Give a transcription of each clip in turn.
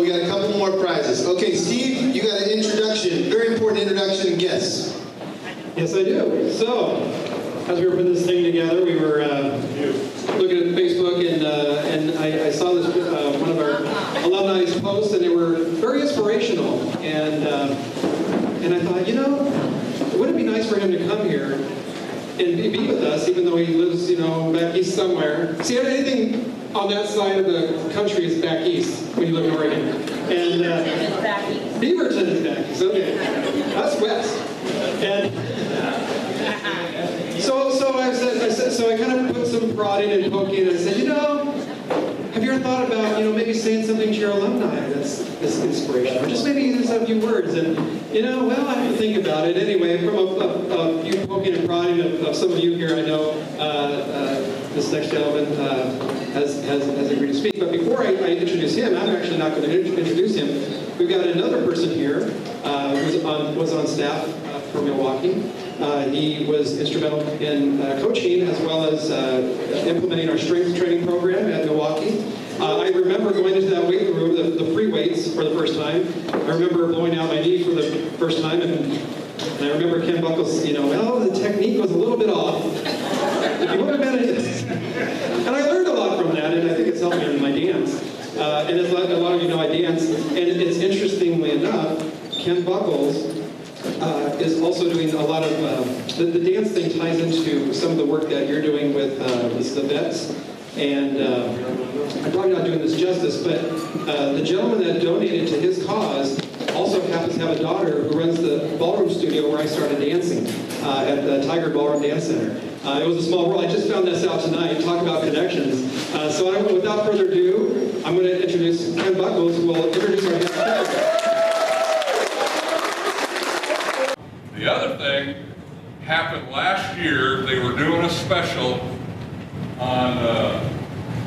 we got a couple more prizes. Okay, Steve, you got an introduction, very important introduction and guess. Yes, I do. So, as we were putting this thing together, we were looking at Facebook, and I saw this one of our alumni's posts, and they were very inspirational. And I thought, you know, wouldn't it be nice for him to come here and be with us, even though he lives, you know, back east somewhere. See, anything on that side of the country is back east when you live in Oregon. And Beaverton is back east. Okay, that's west. And so I kind of put some prodding and poking, and I said, you know, have you ever thought about, you know, maybe saying something to your alumni that's inspirational, or just maybe there's a few words? And, you know, well, I have to think about it. Anyway, from a few poking and prodding of some of you here, I know this next gentleman has agreed to speak. But before I introduce him, I'm actually not going to introduce him. We've got another person here who was on staff for Milwaukie. He was instrumental in coaching as well as implementing our strength training program at Milwaukie. I remember going into that weight room, the free weights for the first time. I remember blowing out my knee for the first time, and I remember Ken Buckles, you know, well, the technique was a little bit off. If you would have been and I learned a lot from that, and I think it's helped me in my dance. And as a lot of you know, I dance, and it's interestingly enough, Ken Buckles is also doing a lot of, the dance thing ties into some of the work that you're doing with the vets. And I'm probably not doing this justice, but the gentleman that donated to his cause also happens to have a daughter who runs the ballroom studio where I started dancing at the Tiger Ballroom Dance Center. It was a small world. I just found this out tonight. Talk about connections. So without further ado, I'm going to introduce Ken Buckles, who will introduce our guest speaker. The other thing happened last year. They were doing a special on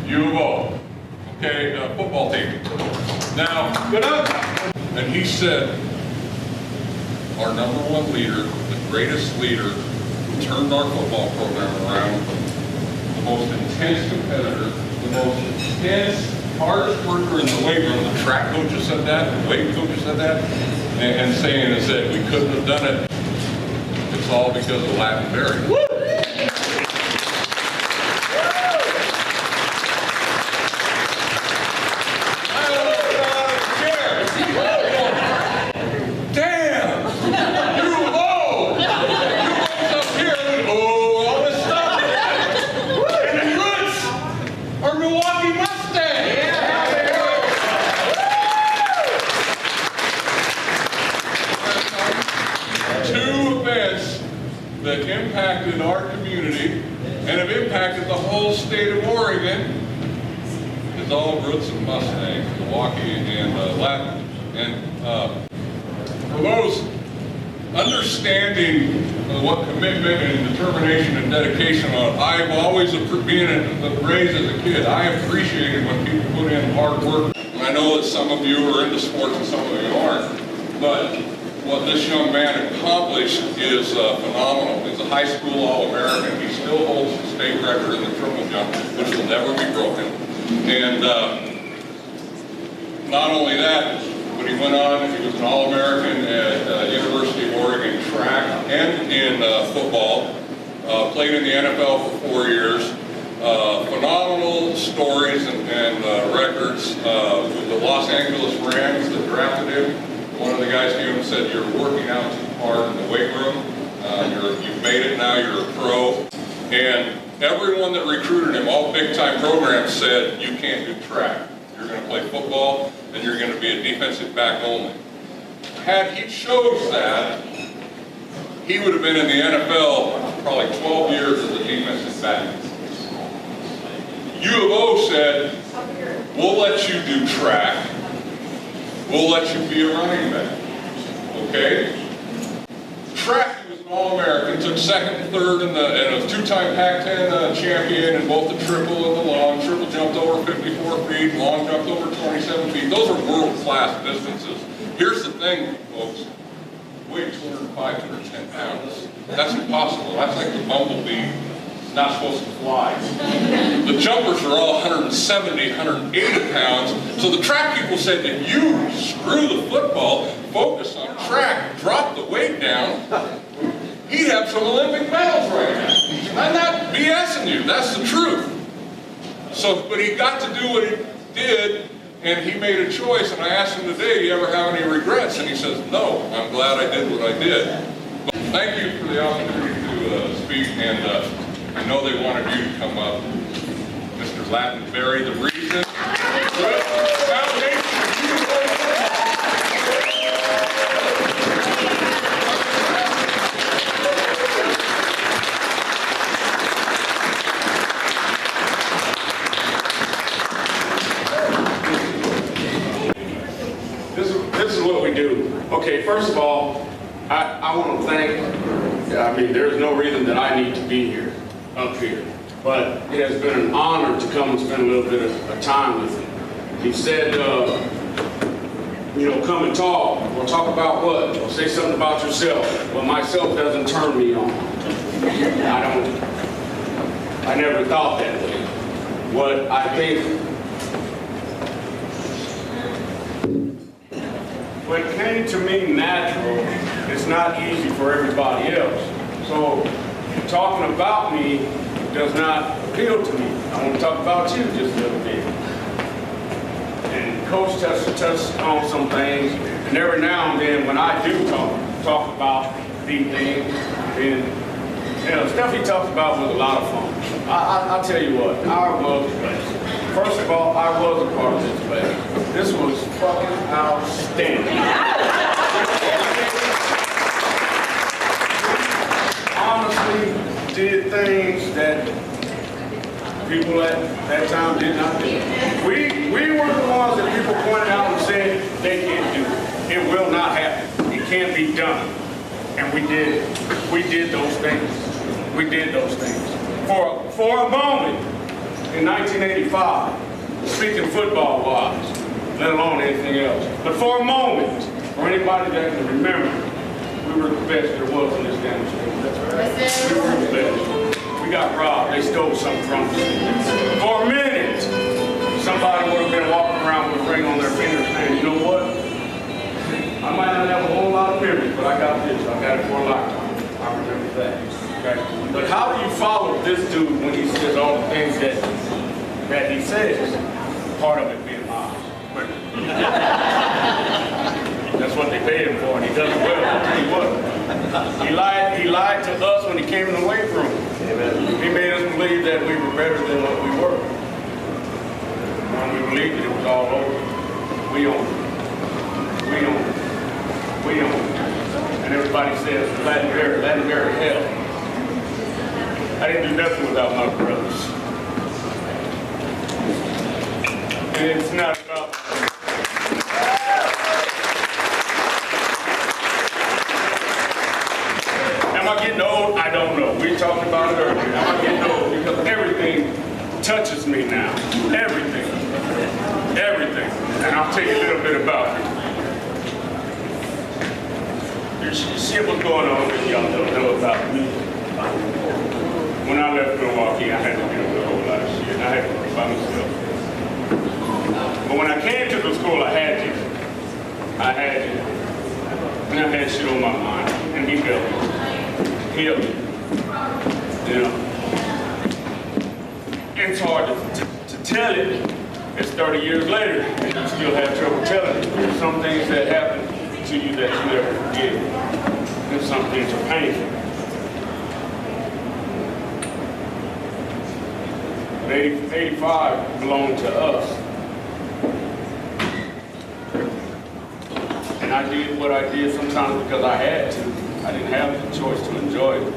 U of O, okay, football team. Now, good up. And he said, our number one leader, the greatest leader, who turned our football program around, the most intense competitor, the most intense, hardest worker in the weight room. The track coaches said that, the weight coaches said that, and saying is that we couldn't have done it. It's all because of Latin Berry. That impacted our community and have impacted the whole state of Oregon is all Roots and Mustangs, Milwaukie and Latin. And for those understanding what commitment and determination and dedication are, I've always been raised as a kid. I appreciated when people put in hard work. And I know that some of you are into sports and some of you aren't, but what this young man accomplished is phenomenal. He's a high school All-American. He still holds the state record in the triple jump, which will never be broken. And not only that, but he went on, he was an All-American at University of Oregon track and in football. Played in the NFL for 4 years. Phenomenal stories and records with the Los Angeles Rams that drafted him. One of the guys came and said, you're working out too hard in the weight room. You've made it now, you're a pro. And everyone that recruited him, all big-time programs said, you can't do track. You're going to play football, and you're going to be a defensive back only. Had he chose that, he would have been in the NFL probably 12 years as a defensive back. U of O said, we'll let you do track. We'll let you be a running back, okay? Track, he was an All-American, took second and third and a two-time Pac-10 champion in both the triple and the long. Triple jumped over 54 feet, long jumped over 27 feet. Those are world-class distances. Here's the thing, folks. Weigh 205, 210 pounds. That's impossible. That's like the bumblebee It's not supposed to fly. The jumpers are all 170, 180 pounds. So the track people said, if you screw the football, focus on track, drop the weight down, he'd have some Olympic medals right now. I'm not BSing you, that's the truth. So, but he got to do what he did, and he made a choice, and I asked him today, do you ever have any regrets? And he says, no, I'm glad I did what I did. But thank you for the opportunity to speak, and I know they wanted you to come up. Mr. Lattenberry, the reason. This is what we do. Okay, first of all, I want to thank, I mean, there's no reason that I need to be here, up here. But it has been an honor to come and spend a little bit of time with him. He said, you know, come and talk. Well, talk about what? Well, say something about yourself. Well, myself doesn't turn me on. I never thought that way. What I think, what came to me natural is not easy for everybody else. So talking about me does not appeal to me. I want to talk about you just a little bit. And Coach touched on some things, and every now and then when I do talk about these things, and you know, stuff he talks about was a lot of fun. I'll tell you what, I was the best. First of all, I was a part of this class. This was fucking outstanding. Honestly, did things that people at that time did not do. We were the ones that people pointed out and said they can't do it. It will not happen. It can't be done. And we did it. We did those things. We did those things. For a moment, in 1985, speaking football-wise, let alone anything else. But for a moment, for anybody that can remember, we were the best there was in this damn school. That's right. We were the best. We got robbed. They stole something from us. For a minute, somebody would have been walking around with a ring on their finger saying, you know what? I might not have a whole lot of memories, but I got this. I got it for a lifetime. I remember that. Okay? But how do you follow this dude when he says all the things that he says? Part of it being lies. That's what they paid him for, and he does it well. I'll tell you what. He lied to us when he came in the weight room. He made us believe that we were better than what we were. When we believed it was all over. We owned it. We owned it. We owned it. And everybody says, Lattenberry, hell. I didn't do nothing without my brothers. And it's not about... Am I getting old? I don't know. We talked about it earlier. Am I getting old? Because everything touches me now. Everything. Everything. And I'll tell you a little bit about it. Shit was going on that y'all don't know about me. When I left Milwaukee, I had to deal with a whole lot of shit. I had to work by myself. But when I came to the school, I had to. And I had shit on my mind. And he helped me. He helped me. You know? It's hard to tell it. It's 30 years later, and you still have trouble telling it. There's some things that happen to you that you never forget. And some things are painful. But 85 belonged to us. And I did what I did sometimes because I had to. I didn't have the choice to enjoy it.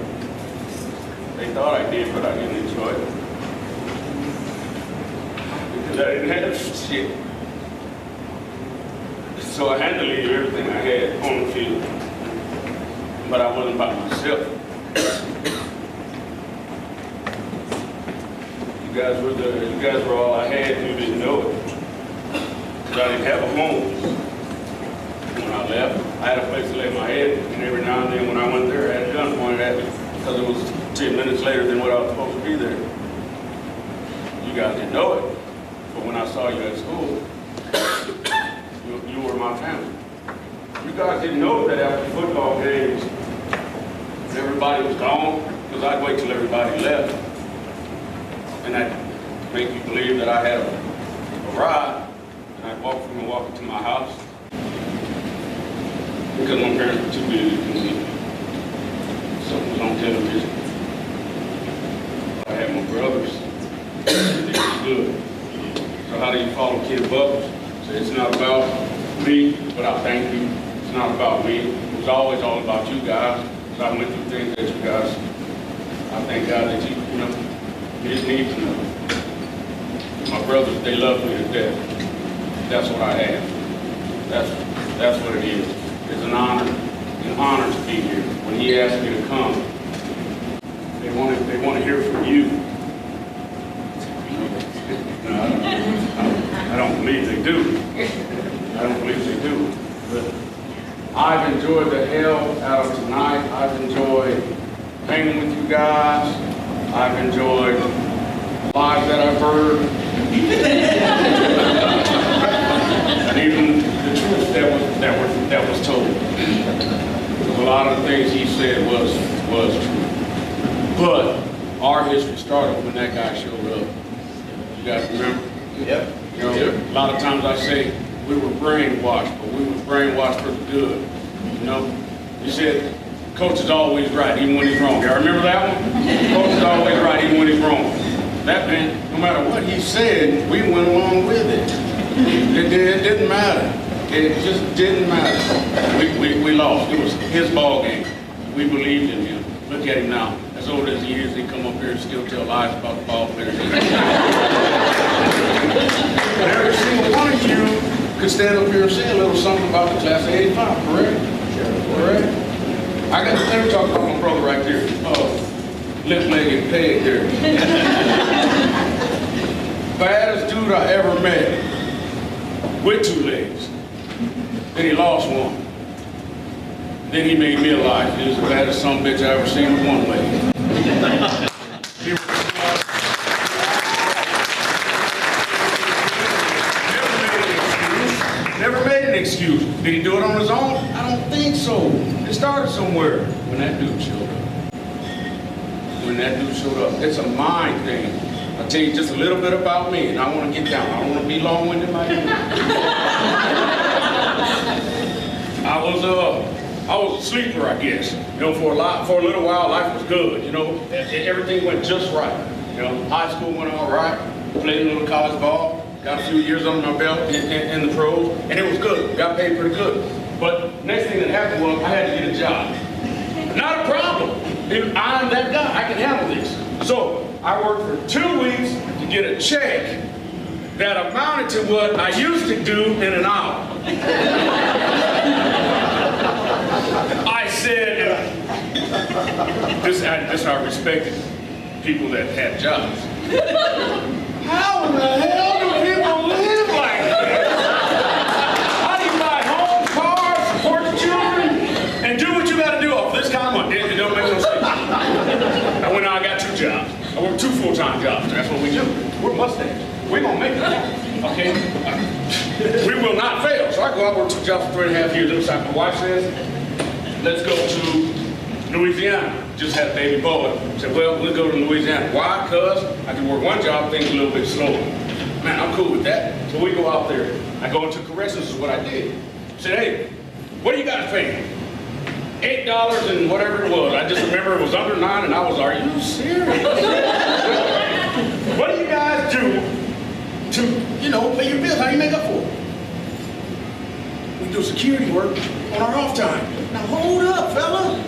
They thought I did, but I didn't enjoy it. Because I didn't have shit. So I had to leave everything I had on the field. But I wasn't by myself. You guys were all I had, and you didn't know it. Because I didn't have a home. When I left, I had a place to lay my head, and every now and then when I went there, I had a gun pointed at me because it was 10 minutes later than what I was supposed to to be there. You guys didn't know it, but when I saw you at school, you were my family. You guys didn't know that after football games, everybody was gone, because I'd wait till everybody left. And I'd make you believe that I had a ride, and I'd walk from Milwaukie to my house, because my parents were too busy to see something was on television. I had my brothers, they was good. So how do you follow Kid Bubbles? So it's not about me, but I thank you. It's not about me. It was always all about you guys. So I went through things that you guys, I thank God that you just need to know. My brothers, they love me to death. That's what I have. That's what it is. It's an honor to be here. When he asked me to come, they want to hear from you. No, I don't believe they do. I don't believe they do. But I've enjoyed the hell out of tonight. I've enjoyed hanging with you guys. I've enjoyed lies that I've heard. And even the truth that was told. A lot of the things he said was true. But our history started when that guy showed up. You guys remember? Yep. You know, a lot of times I say we were brainwashed, but we were brainwashed for the good. You know, you said coach is always right, even when he's wrong. Y'all remember that one? Coach is always right, even when he's wrong. That meant no matter what he said, we went along with it. It didn't matter. It just didn't matter. We lost. It was his ball game. We believed in him. Look at him now. As old as he is, he come up here and still tell lies about the ball players. But every single one of you could stand up here and say a little something about the class of 85, correct? Correct? I got to never talk about my brother right there. Lip-legged peg there. Baddest dude I ever met. With 2 legs. Then he lost one. Then he made me alive. He was the baddest son of a bitch I ever seen with 1 leg. Never made an excuse. Did he do it on his own? I don't think so. It started somewhere when that dude showed up. When that dude showed up. It's a mind thing. I'll tell you just a little bit about me, and I want to get down. I don't want to be long-winded like you. I was a sleeper, I guess. You know, for a little while, life was good. You know, everything went just right. You know, high school went all right. Played a little college ball. Got a few years under my belt in the pros, and it was good. Got paid pretty good. But next thing that happened was I had to get a job. Not a problem. I'm that guy. I can handle this. So I worked for 2 weeks to get a check that amounted to what I used to do in an hour. I said, this I respected people that had jobs. How in the hell do people live like this? How do you buy homes, cars, support the children, and do what you got to do off this kind of money? It don't make no sense. I went out, I got 2 jobs. I worked 2 full-time jobs. That's what we do. We're Mustangs. We're going to make it. Okay? We will not fail. So I go out, work 2 jobs for 3.5 years. Looks like my wife says, let's go to Louisiana. Just had a baby boy. Said, well, we'll go to Louisiana. Why? Because I can work 1 job, things a little bit slower. Man, I'm cool with that. So we go out there. I go into corrections is what I did. Said, hey, what do you got to pay? $8 and whatever it was. I just remember it was under 9 and I was, are you serious? What do you guys do to, you know, pay your bills? How do you make up for it? We do security work on our off time. Now hold up, fella.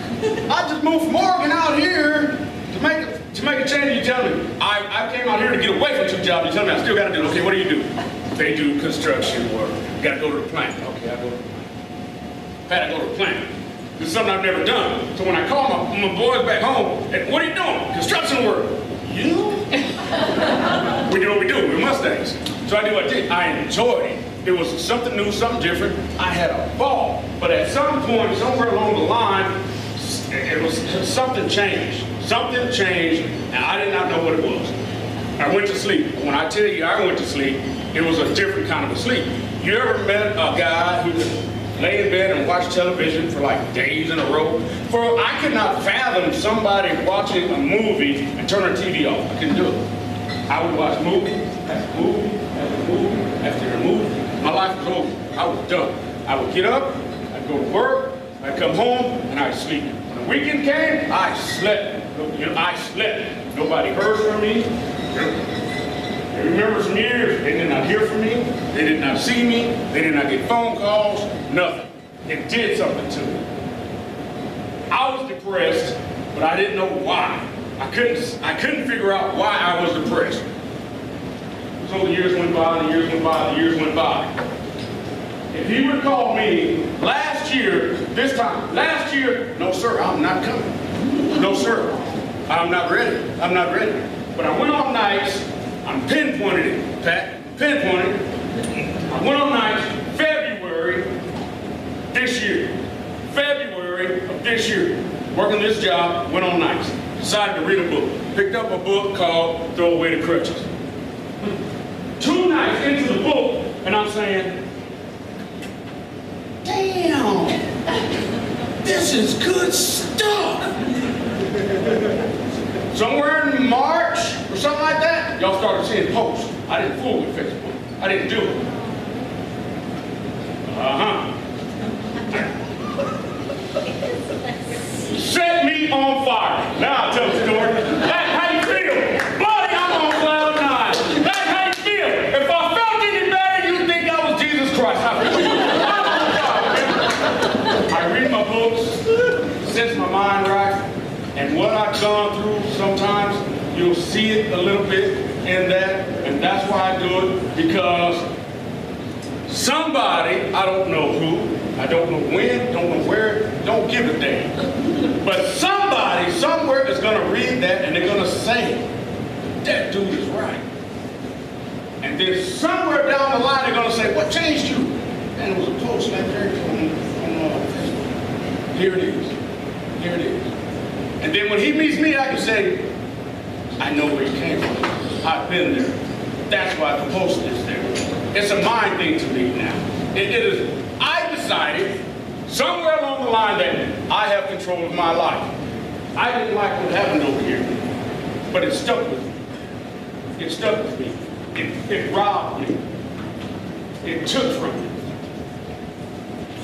I just moved from Oregon out here to make a change. You tell me, I came out here to get away from 2 jobs. You tell me I still got to do it. Okay, what do you do? They do construction work. Got to go to the plant. Okay, I go to the plant. Had to go to the plant. This is something I've never done. So when I call my boys back home, hey, what are you doing? Construction work. You? We do what we do. We're Mustangs. So I do what I did. I enjoyed it. It was something new, something different. I had a ball. But at some point, somewhere along the line, it was something changed. Something changed, and I did not know what it was. I went to sleep. When I tell you I went to sleep, it was a different kind of a sleep. You ever met a guy who could lay in bed and watch television for like days in a row? For I could not fathom somebody watching a movie and turn the TV off. I couldn't do it. I would watch movie after movie after movie after movie. My life was over. I was done. I would get up, I'd go to work, I'd come home, and I'd sleep. When the weekend came, I slept. I slept. Nobody heard from me. I remember some years, they did not hear from me, they did not see me, they did not get phone calls, nothing. It did something to me. I was depressed, but I didn't know why. I couldn't figure out why I was depressed. So the years went by, the years went by, the years went by. If he would call me last year, this time, last year, no sir, I'm not coming. No sir, I'm not ready. I'm not ready. But I went on nights, I'm pinpointed it, Pat, pinpointed. I went on nights, February this year. February of this year, working this job, went on nights. Decided to read a book. Picked up a book called Throw Away the Crutches. 2 nights into the book, and I'm saying, damn, this is good stuff. Somewhere in March or something like that, y'all started seeing posts. I didn't fool with Facebook. I didn't do it. Set me on fire. Now I'll tell the story. That's how you feel. Buddy, I'm on cloud 9. That's how you feel. If I felt any better, you'd think I was Jesus Christ. I'm on fire. I read my books, sets my mind right, and what I've gone through, sometimes you'll see it a little bit in that, and that's why I do it, because somebody, I don't know who, I don't know when, don't know where, don't give a damn. But somebody somewhere is going to read that and they're going to say, that dude is right. And then somewhere down the line they're going to say, what changed you? And it was a post like there on Facebook. Here it is. Here it is. And then when he meets me, I can say, I know where he came from. I've been there. That's why the post is there. It's a mind thing to me now. It is. I decided somewhere along the line that I have control of my life. I didn't like what happened over here, but it stuck with me. It stuck with me. It robbed me. It took from me.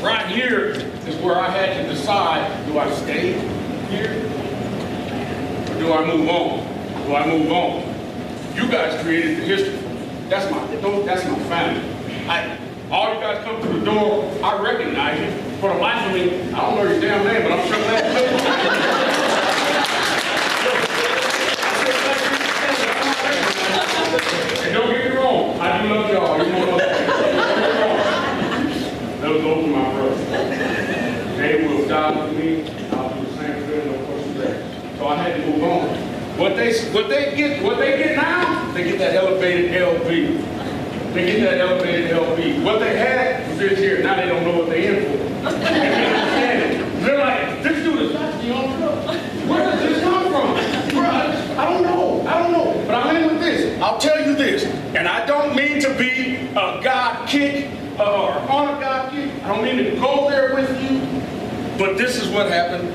Right here is where I had to decide, do I stay here or do I move on? Do I move on? You guys created the history for me. That's my family. All you guys come through the door, I recognize you. For the life of me, I don't know your damn name, but I'm sure glad to meet you. And don't get me wrong, I do love y'all. You know that. Those are my brothers. They will die with me. I'll do the same thing, no questions there. So I had to move on. What they get now, they get that elevated LB. They get that elevated LB. What they had was this here. Now they don't know what they're in for. They're like, this dude is actually on drugs. Where does this come from? I don't know. But I'm in with this. I'll tell you this. And I don't mean to be a God kick or on a God kick. I don't mean to go there with you. But this is what happened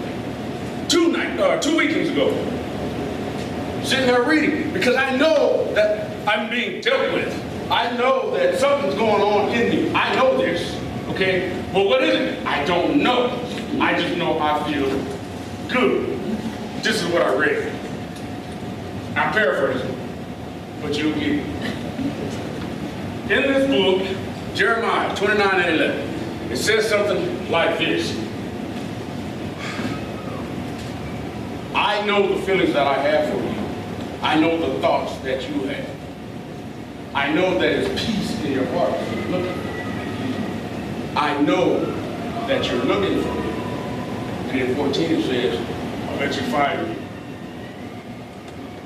2 weekends ago. Sitting there reading. Because I know that I'm being dealt with. I know that something's going on in me. I know this, okay? But what is it? I don't know. I just know I feel good. This is what I read. I'm paraphrasing, but you'll get it. In this book, Jeremiah 29:11, it says something like this. I know the feelings that I have for you. I know the thoughts that you have. I know that there's peace in your heart. Look. I know that you're looking for me. And in 14 it says, I'll let you find me.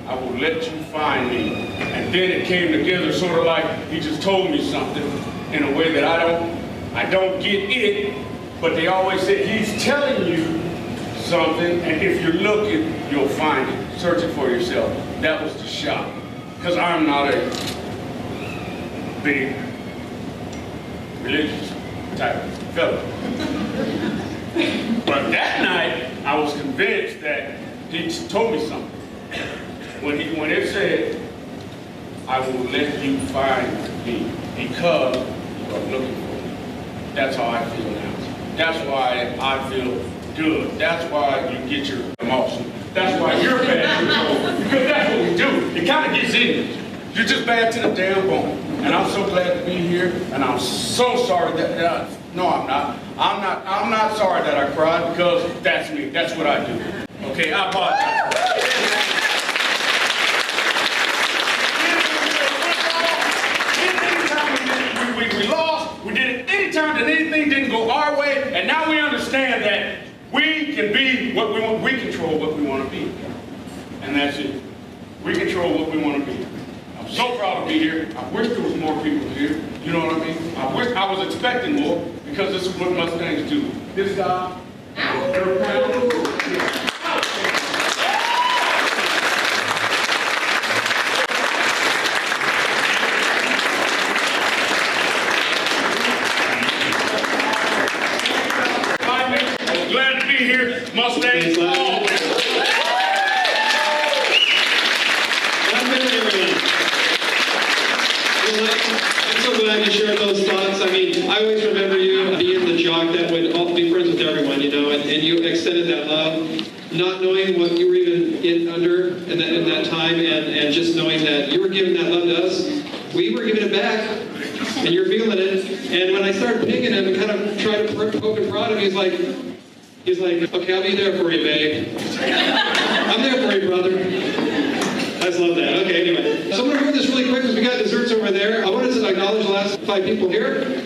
I will let you find me. And then it came together sort of like he just told me something in a way that I don't get it, but they always say he's telling you something, and if you're looking, you'll find it. search it for yourself. That was the shock. Because I'm not a big religious type of fellow. But that night, I was convinced that he told me something. When it said, I will let you find me because you are looking for me. That's how I feel now. That's why I feel good. That's why you get your emotion. That's why you're bad control. Because that's what we do. It kind of gets in you. You're just bad to the damn bone. And I'm so glad to be here. And I'm so sorry that no, I'm not. I'm not sorry that I cried because that's me. That's what I do. Okay, I apologize. We lost. We did it anytime that anything didn't go our way. And now we understand that we can be what we want. We control what we want to be. And that's it. We control what we want to be. I'm so proud to be here. I wish there was more people here. You know what I mean? I wish I was expecting more because this is what Mustangs do. This guy, they're proud of it. I'm glad to be here. Mustangs always. I'm so glad you shared those thoughts. I mean, I always remember you being the jock that would be friends with everyone, you know, and you extended that love, not knowing what you were even under in that time, and just knowing that you were giving that love to us. We were giving it back, and you're feeling it. And when I started picking him and kind of trying to poke and prod him, he's like, okay, I'll be there for you, babe. I'm there for you, brother. I just love that. Okay, anyway. So I'm going to move this really quick because we got desserts over there. I wanted to acknowledge the last 5 people here.